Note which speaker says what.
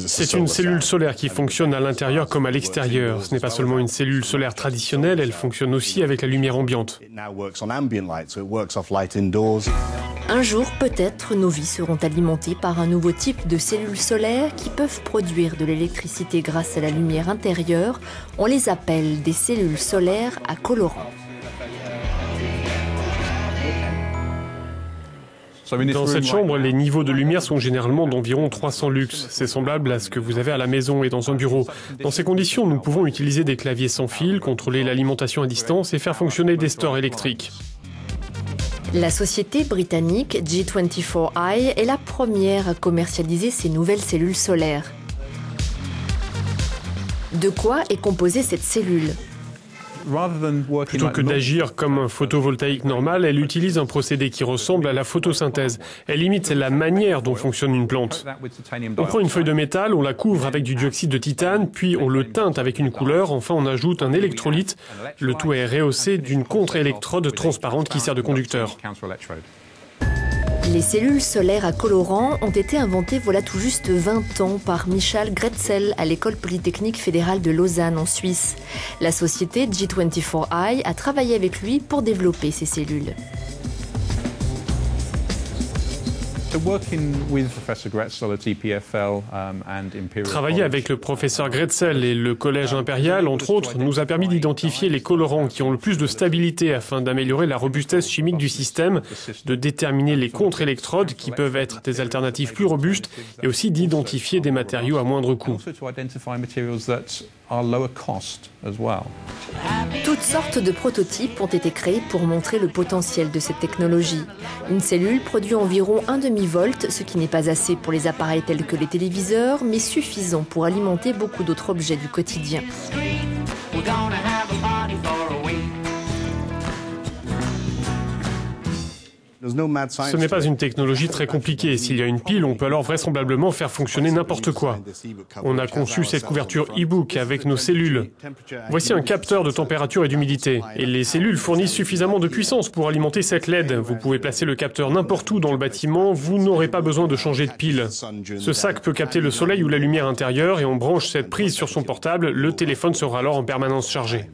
Speaker 1: C'est une cellule solaire qui fonctionne à l'intérieur comme à l'extérieur. Ce n'est pas seulement une cellule solaire traditionnelle, elle fonctionne aussi avec la lumière ambiante.
Speaker 2: Un jour, peut-être, nos vies seront alimentées par un nouveau type de cellules solaires qui peuvent produire de l'électricité grâce à la lumière intérieure. On les appelle des cellules solaires à colorant.
Speaker 1: Dans cette chambre, les niveaux de lumière sont généralement d'environ 300 lux. C'est semblable à ce que vous avez à la maison et dans un bureau. Dans ces conditions, nous pouvons utiliser des claviers sans fil, contrôler l'alimentation à distance et faire fonctionner des stores électriques.
Speaker 2: La société britannique G24i est la première à commercialiser ces nouvelles cellules solaires. De quoi est composée cette cellule ?
Speaker 1: Plutôt que d'agir comme un photovoltaïque normal, elle utilise un procédé qui ressemble à la photosynthèse. Elle imite la manière dont fonctionne une plante. On prend une feuille de métal, on la couvre avec du dioxyde de titane, puis on le teinte avec une couleur, enfin on ajoute un électrolyte. Le tout est rehaussé d'une contre-électrode transparente qui sert de conducteur.
Speaker 2: Les cellules solaires à colorant ont été inventées voilà tout juste 20 ans par Michal Grätzel à l'École polytechnique fédérale de Lausanne en Suisse. La société G24i a travaillé avec lui pour développer ces cellules.
Speaker 1: Travailler avec le professeur Grätzel et le Collège impérial, entre autres, nous a permis d'identifier les colorants qui ont le plus de stabilité afin d'améliorer la robustesse chimique du système, de déterminer les contre-électrodes qui peuvent être des alternatives plus robustes et aussi d'identifier des matériaux à moindre coût.
Speaker 2: Toutes sortes de prototypes ont été créés pour montrer le potentiel de cette technologie. Une cellule produit environ 1 demi-volt, ce qui n'est pas assez pour les appareils tels que les téléviseurs, mais suffisant pour alimenter beaucoup d'autres objets du quotidien.
Speaker 1: Ce n'est pas une technologie très compliquée. S'il y a une pile, on peut alors vraisemblablement faire fonctionner n'importe quoi. On a conçu cette couverture e-book avec nos cellules. Voici un capteur de température et d'humidité. Et les cellules fournissent suffisamment de puissance pour alimenter cette LED. Vous pouvez placer le capteur n'importe où dans le bâtiment, vous n'aurez pas besoin de changer de pile. Ce sac peut capter le soleil ou la lumière intérieure et on branche cette prise sur son portable. Le téléphone sera alors en permanence chargé.